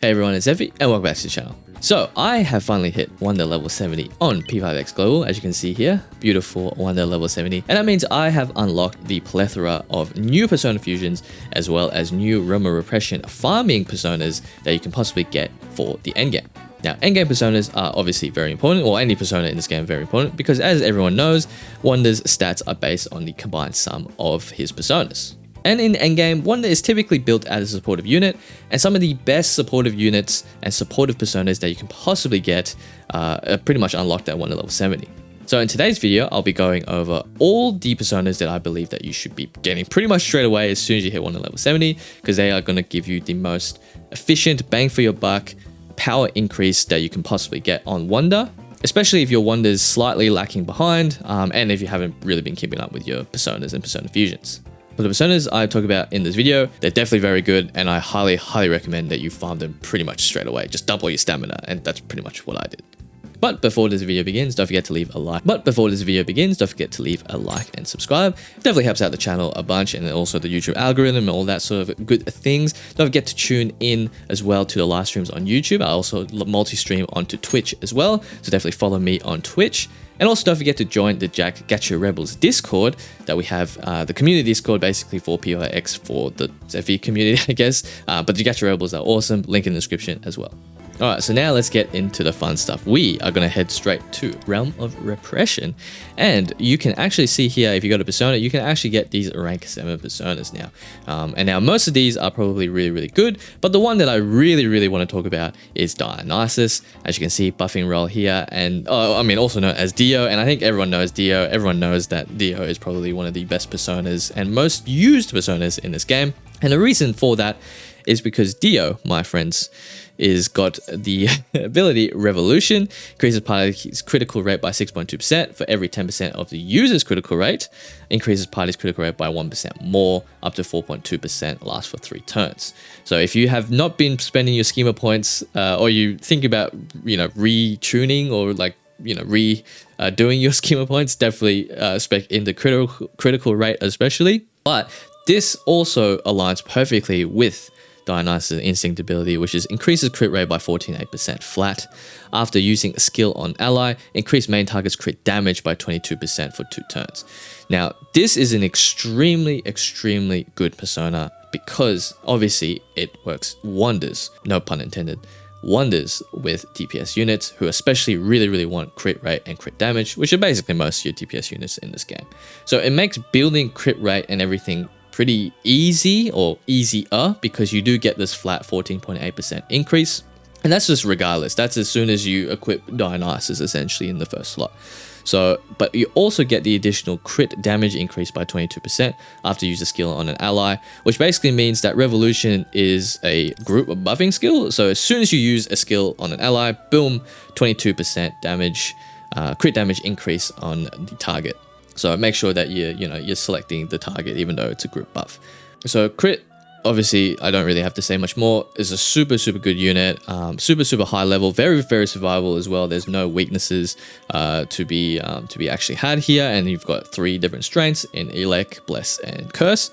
Hey everyone, it's Effie and welcome back to the channel. So I have finally hit Wonder level 70 on P5X Global, as you can see here. Beautiful Wonder level 70. And that means I have unlocked the plethora of new Persona fusions as well as new Realm of Repression farming Personas that you can possibly get for the endgame. Now, endgame Personas are obviously very important, or any Persona in this game very important, because as everyone knows, Wonder's stats are based on the combined sum of his Personas. And in endgame, Wonder is typically built as a supportive unit, and some of the best supportive units and supportive Personas that you can possibly get are pretty much unlocked at Wonder level 70. So in today's video, I'll be going over all the Personas that I believe that you should be getting pretty much straight away as soon as you hit Wonder level 70, because they are going to give you the most efficient bang for your buck power increase that you can possibly get on Wonder, especially if your Wonder's slightly lacking behind, and if you haven't really been keeping up with your Personas and Persona fusions. For the Personas I talk about in this video, they're definitely very good, and I highly recommend that you farm them pretty much straight away. Just double your stamina, and that's pretty much what I did. But before this video begins, don't forget to leave a like. And subscribe. It definitely helps out the channel a bunch, and also the YouTube algorithm and all that sort of good things. Don't forget to tune in as well to the live streams on YouTube. I also multi-stream onto Twitch as well, so definitely follow me on Twitch. And also don't forget to join the Gacha Rebels Discord that we have, the community Discord basically for P5X for the Zephy community, I guess. But the Gacha Rebels are awesome, link in the description as well. Alright, so now let's get into the fun stuff. We are going to head straight to Realm of Repression. And you can actually see here, if you go to Persona, you can actually get these rank 7 Personas now. And now most of these are probably really good, but the one that I really want to talk about is Dionysus. As you can see, buffing roll here, and also known as Dio, and I think everyone knows Dio. Everyone knows that Dio is probably one of the best Personas and most used Personas in this game. And the reason for that is because Dio, my friends, is got the ability Revolution, increases party's critical rate by 6.2% for every 10% of the user's critical rate, increases party's critical rate by 1% more, up to 4.2%, lasts for 3 turns. So if you have not been spending your schema points, or you think about, retuning or doing your schema points, definitely spec in the critical rate especially. But this also aligns perfectly with Dionysus' instinct ability, which is increases crit rate by 14.8% flat. After using a skill on ally, increase main target's crit damage by 22% for 2 turns. Now, this is an extremely good Persona because obviously it works wonders, no pun intended, wonders with DPS units who especially really want crit rate and crit damage, which are basically most of your DPS units in this game. So it makes building crit rate and everything pretty easy, or easier, because you do get this flat 14.8% increase, and that's just regardless. That's as soon as you equip Dionysus essentially in the first slot. So, but you also get the additional crit damage increase by 22% after you use a skill on an ally, which basically means that Revolution is a group buffing skill. So as soon as you use a skill on an ally, boom, 22% damage, crit damage increase on the target. So make sure that you're selecting the target even though it's a group buff. So crit, obviously I don't really have to say much more, is a super good unit, super high level, very survivable as well. There's no weaknesses to be actually had here, and you've got 3 different strengths in Elec, Bless, and Curse.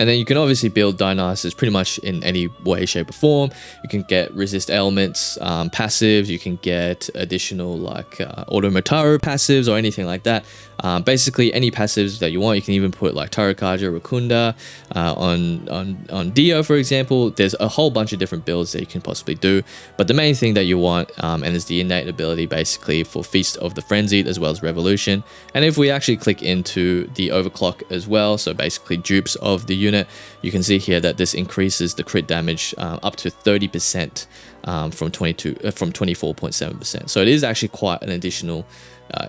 And then you can obviously build Dionysus pretty much in any way, shape, or form. You can get resist elements, passives. You can get additional Automotaro passives or anything like that. Basically, any passives that you want. You can even put like Tarokaja, Rakunda on Dio, for example. There's a whole bunch of different builds that you can possibly do. But the main thing that you want, and is the innate ability basically for Feast of the Frenzied as well as Revolution. And if we actually click into the Overclock as well, so basically dupes of the unit, you can see here that this increases the crit damage up to 30% from 24.7%. So it is actually quite an additional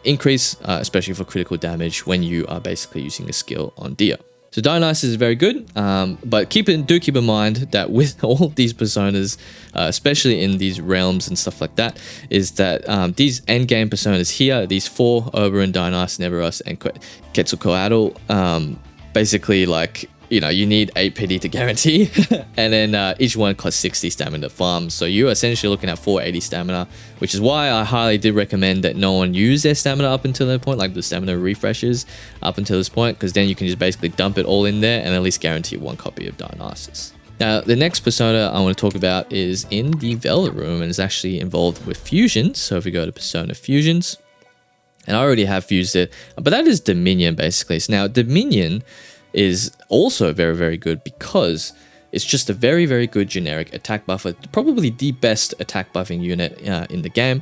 increase, especially for critical damage when you are basically using a skill on Dio. So Dionysus is very good, but keep in mind that with all these Personas, especially in these realms and stuff like that, is that these endgame Personas here, these 4, Oberon, Dionysus, Neveros, and Quetzalcoatl, basically you need 8 PD to guarantee, and then each one costs 60 stamina to farm. So you're essentially looking at 480 stamina, which is why I highly did recommend that no one use their stamina up until that point, like the stamina refreshes up until this point, because then you can just basically dump it all in there and at least guarantee 1 copy of Dionysus. Now, the next persona I want to talk about is in the Velvet Room and is actually involved with fusions. So if we go to Persona Fusions, and I already have fused it, but that is Dominion basically. So now Dominion is also very, very good because it's just a very, very good generic attack buffer, probably the best attack buffing unit in the game.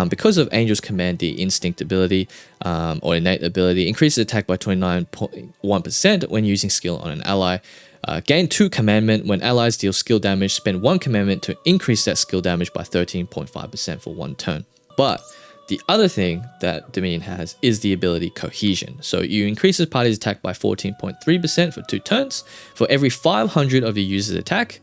Because of Angel's Command, the instinct ability or innate ability, increases attack by 29.1% when using skill on an ally. Gain 2 commandment. When allies deal skill damage, spend 1 commandment to increase that skill damage by 13.5% for 1 turn. But the other thing that Dominion has is the ability Cohesion. So you increase the party's attack by 14.3% for 2 turns for every 500 of your user's attack.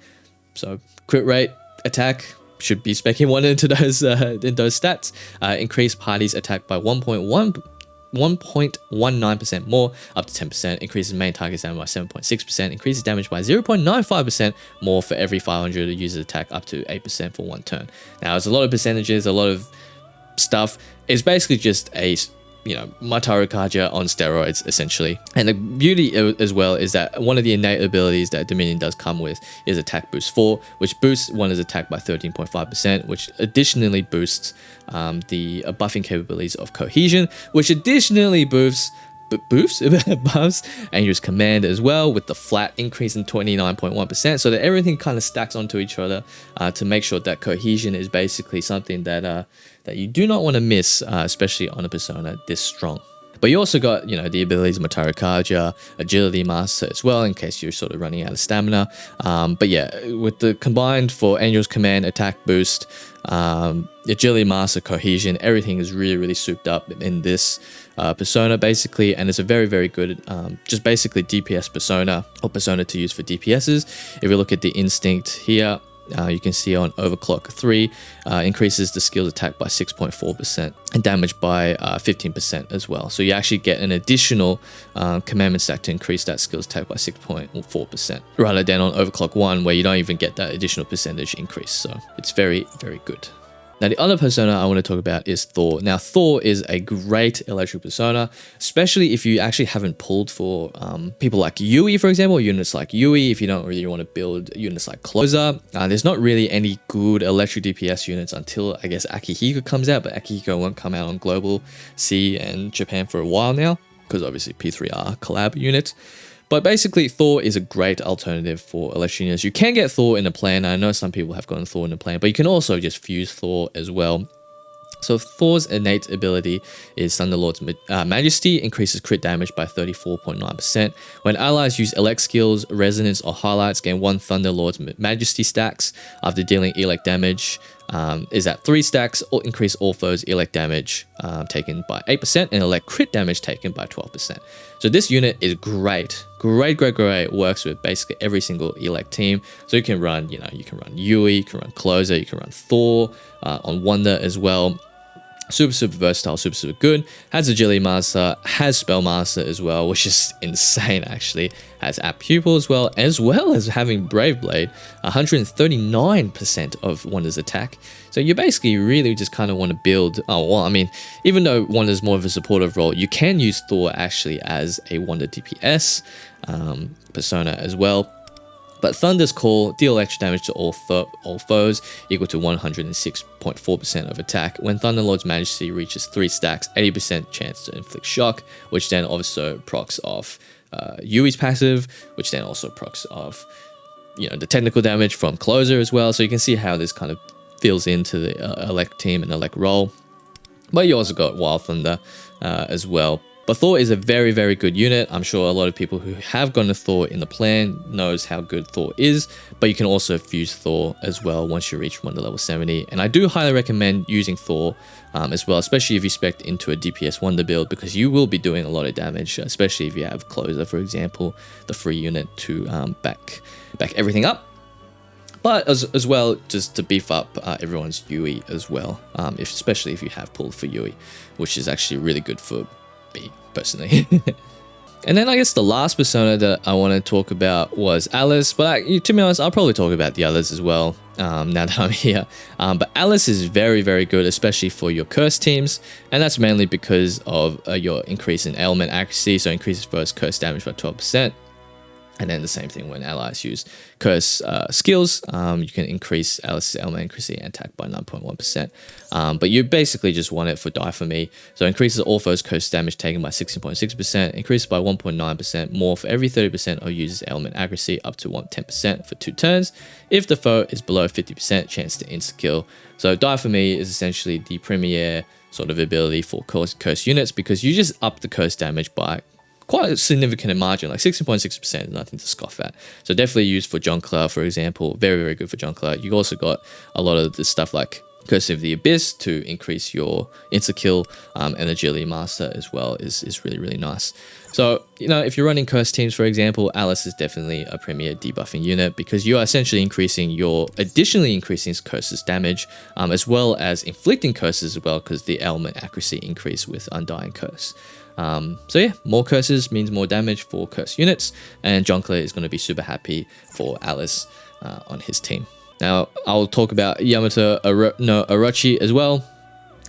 So crit rate, attack should be specking one into those stats. Increase party's attack by 1.19% more, up to 10%. Increases main target's damage by 7.6%. Increases damage by 0.95% more for every 500 of user's attack, up to 8% for 1 turn. Now, it's a lot of percentages, a lot of stuff. It's basically just a, Mataru Kaja on steroids, essentially. And the beauty as well is that one of the innate abilities that Dominion does come with is Attack Boost 4, which boosts one attack by 13.5%, which additionally boosts the buffing capabilities of Cohesion, which additionally buffs Angel's Command as well, with the flat increase in 29.1%, so that everything kind of stacks onto each other to make sure that Cohesion is basically something that you do not want to miss, especially on a persona this strong. But you also got, the abilities of Mataru Kaja, Agility Master as well, in case you're sort of running out of stamina. But yeah, with the combined for Angel's Command, Attack Boost, Agility Master, Cohesion, everything is really, really souped up in this persona basically, and it's a very, very good just basically DPS persona, or persona to use for DPSs. If you look at the instinct here, you can see on Overclock 3, increases the skill's attack by 6.4% and damage by 15% as well. So you actually get an additional commandment stack to increase that skill's attack by 6.4%, rather than on Overclock 1 where you don't even get that additional percentage increase. So it's very, very good. Now, the other persona I want to talk about is Thor. Now, Thor is a great electric persona, especially if you actually haven't pulled for people like Yui, for example, units like Yui, if you don't really want to build units like Closer. There's not really any good electric DPS units until, I guess, Akihiko comes out, but Akihiko won't come out on Global C and Japan for a while now, because obviously P3 are collab units. But basically, Thor is a great alternative for electric units. You can get Thor in a plan. I know some people have gotten Thor in a plan, but you can also just fuse Thor as well. So Thor's innate ability is Thunderlord's Majesty, increases crit damage by 34.9%. When allies use elect skills, resonance, or highlights, gain 1 Thunderlord's Majesty stacks after dealing elect damage. Is at 3 stacks, or increase all foes' elect damage taken by 8% and elect crit damage taken by 12%. So this unit is great. Great. Works with basically every single elect team. So you can run, you can run Yui, you can run Closer, you can run Thor on Wonder as well. Super versatile, super good. Has Agility Master, has Spell Master as well, which is insane actually. Has App Pupil as well as having Brave Blade, 139% of Wonder's attack. So you basically really just kind of want to build, even though Wonder's more of a supportive role, you can use Thor actually as a Wonder DPS persona as well. But Thunder's Call, deal extra damage to all foes, equal to 106.4% of attack. When Thunderlord's Majesty reaches 3 stacks, 80% chance to inflict shock, which then also procs off Yui's passive, which then also procs off, the technical damage from Closer as well. So you can see how this kind of fills into the elect team and elect role. But you also got Wild Thunder as well. But Thor is a very, very good unit. I'm sure a lot of people who have gone to Thor in the plan knows how good Thor is, but you can also fuse Thor as well once you reach Wonder level 70. And I do highly recommend using Thor as well, especially if you spec into a DPS Wonder build, because you will be doing a lot of damage, especially if you have Closer, for example, the free unit to back everything up. But as well, just to beef up everyone's Yui as well, especially if you have pulled for Yui, which is actually really good for me personally. And then I guess the last persona that I want to talk about was Alice, but to be honest, I'll probably talk about the others as well now that I'm here. But Alice is very, very good, especially for your curse teams, and that's mainly because of your increase in ailment accuracy, so increases first curse damage by 12%. And then the same thing when allies use curse skills, you can increase Alice's element accuracy and attack by 9.1%. But you basically just want it for Die For Me. So increases all foes' curse damage taken by 16.6%, increases by 1.9% more for every 30% of user's element accuracy up to 10% for 2 turns. If the foe is below 50% chance to insta-kill. So Die For Me is essentially the premier sort of ability for curse units, because you just up the curse damage by quite a significant margin, like 16.6% is nothing to scoff at. So definitely used for Jungler, for example. Very, very good for Jungler. You also got a lot of this stuff like Curse of the Abyss to increase your insta-kill, and Agility Master as well is really, really nice. So, you know, if you're running curse teams, for example, Alice is definitely a premier debuffing unit, because you are essentially additionally increasing curses damage, as well as inflicting curses as well, because the element accuracy increase with Undying Curse. So yeah, more curses means more damage for curse units, and Jungler is going to be super happy for Alice on his team. Now, I'll talk about Yamato Orochi as well.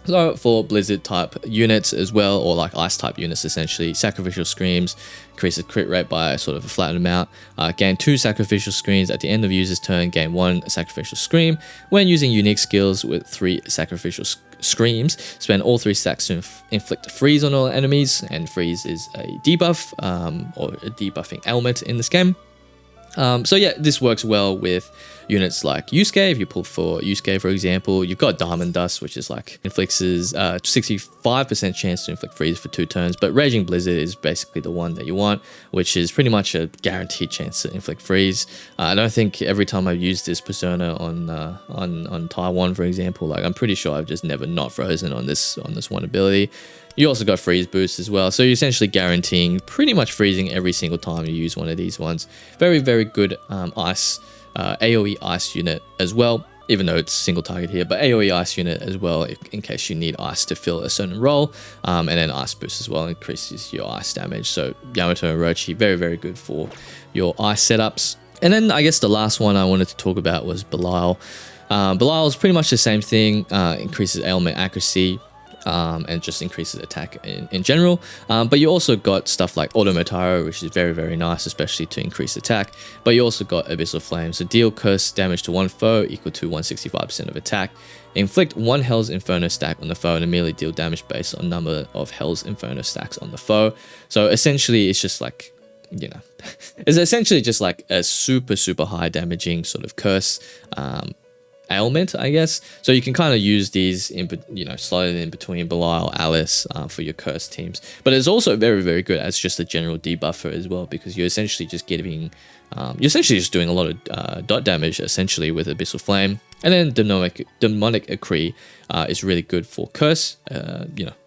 So for Blizzard type units as well, or like Ice type units essentially, Sacrificial Screams increases crit rate by sort of a flat amount. Gain 2 Sacrificial Screams at the end of user's turn, gain 1 Sacrificial Scream. When using unique skills with 3 Sacrificial Screams, spend all 3 stacks to inflict freeze on all enemies, and freeze is a debuff, or a debuffing element in this game. So yeah, this works well with units like Yusuke. If you pull for Yusuke, for example, you've got Diamond Dust, which is like inflicts 65% chance to inflict freeze for 2 turns, but Raging Blizzard is basically the one that you want, which is pretty much a guaranteed chance to inflict freeze. I don't think every time I've used this persona on Taiwan, for example, like I'm pretty sure I've just never not frozen on this one ability. You also got freeze boost as well, so you're essentially guaranteeing pretty much freezing every single time you use one of these ones. Very, very good ice AoE ice unit as well, even though it's single target here, but AoE ice unit as well in case you need ice to fill a certain role, and then ice boost as well increases your ice damage. So Yamato Orochi, very, very good for your ice setups. And then I guess the last one I wanted to talk about was Belial. Belial is pretty much the same thing, increases ailment accuracy, and just increases attack in general. But you also got stuff like Automotaro, which is very, very nice, especially to increase attack. But you also got Abyssal Flame, so deal curse damage to one foe equal to 165% of attack. Inflict 1 Hell's Inferno stack on the foe and immediately deal damage based on number of Hell's Inferno stacks on the foe. So essentially, it's just like, you know, it's essentially just like a super, super high damaging sort of curse ailment, I guess. So you can kind of use these slotted in between Belial, Alice for your curse teams. But it's also very, very good as just a general debuffer as well, because you're essentially just doing a lot of dot damage essentially with Abyssal Flame. And then Demonic Decree is really good for curse,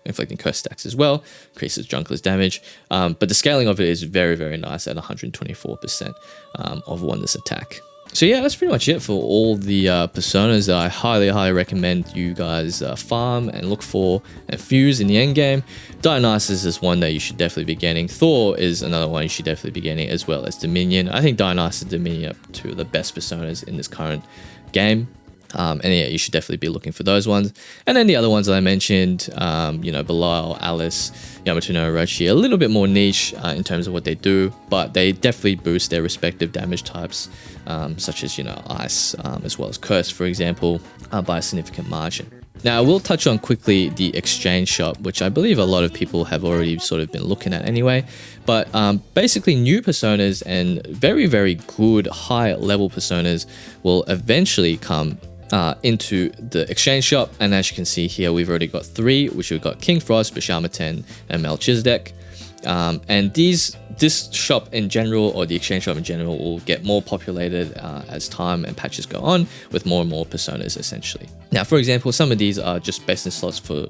inflicting curse stacks as well, increases Jungler's damage. But the scaling of it is very, very nice at 124% of Wondrous attack. So yeah, that's pretty much it for all the personas that I highly, highly recommend you guys farm and look for and fuse in the end game. Dionysus is one that you should definitely be getting. Thor is another one you should definitely be getting, as well as Dominion. I think Dionysus and Dominion are 2 of the best personas in this current game. And yeah, you should definitely be looking for those ones. And then the other ones that I mentioned, Belial, Alice, Yamato Orochi, a little bit more niche in terms of what they do, but they definitely boost their respective damage types, such as, Ice, as well as Curse, for example, by a significant margin. Now, I will touch on quickly the exchange shop, which I believe a lot of people have already sort of been looking at anyway. But basically, new personas and very, very good high-level personas will eventually come into the exchange shop. And as you can see here, we've already got 3, which we've got King Frost, Bishamatan, and Melchizedek. And this shop in general, or the exchange shop in general, will get more populated as time and patches go on, with more and more personas essentially. Now, for example, some of these are just best in slots for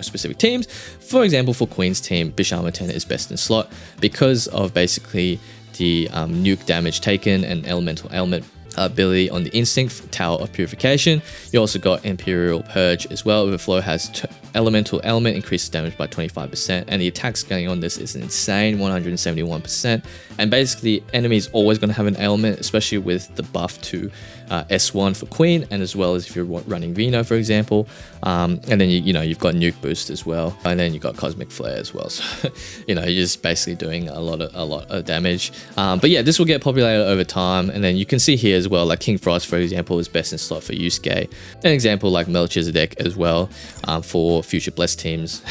specific teams. For example, for Queen's team, Bishamatan is best in slot because of basically the nuke damage taken and elemental ailment ability on the Instinct, Tower of Purification. You also got Imperial Purge as well. Overflow has Elemental Element, increases damage by 25%, and the attacks going on this is insane, 171%. And basically, enemies always going to have an element, especially with the buff to S1 for Queen, and as well as if you're running Vino, for example. And then you've got Nuke Boost as well, and then you've got Cosmic Flare as well. So you're just basically doing a lot of damage. But yeah, this will get populated over time, and then you can see here as well, like King Frost, for example, is best in slot for Yusuke. An example like Melchizedek as well, for future Blessed teams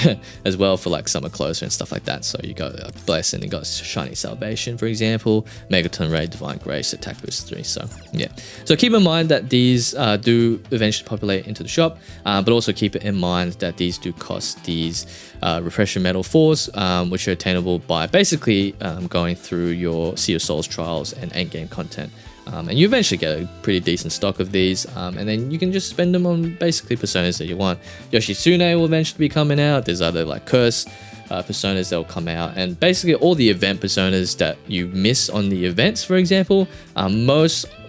as well, for like Summer Closer and stuff like that. So you got Bless, and you got Shining Salvation, for example, Megaton Ray, Divine Grace, Attack Boost 3. So yeah, so keep in mind that these do eventually populate into the shop, but also keep it in mind that these do cost these Repression Metal 4s, which are attainable by basically going through your Sea of Souls trials and endgame content. And you eventually get a pretty decent stock of these, and then you can just spend them on basically personas that you want. Yoshitsune will eventually be coming out. There's other like Curse personas that will come out, and basically all the event personas that you miss on the events, for example,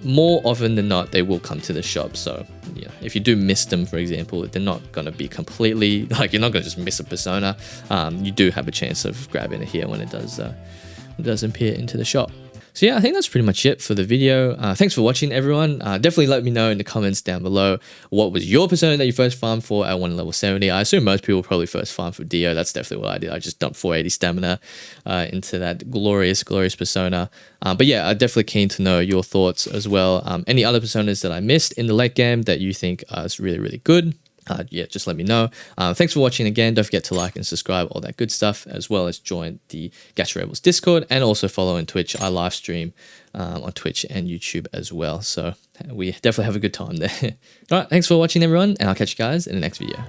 more often than not, they will come to the shop. So yeah, if you do miss them, for example, they're not going to be completely, like, you're not going to just miss a persona. You do have a chance of grabbing it here when it does appear into the shop. So yeah, I think that's pretty much it for the video. Thanks for watching, everyone. Definitely let me know in the comments down below what was your persona that you first farmed for at 1 level 70. I assume most people probably first farmed for Dio. That's definitely what I did. I just dumped 480 stamina into that glorious persona. But yeah, I'm definitely keen to know your thoughts as well. Any other personas that I missed in the late game that you think is really, really good? Yeah, just let me know. Thanks for watching again. Don't forget to like and subscribe, all that good stuff, as well as join the Gacha Rebels Discord, and also follow on Twitch. I live stream on Twitch and YouTube as well. So we definitely have a good time there. All right, thanks for watching, everyone, and I'll catch you guys in the next video.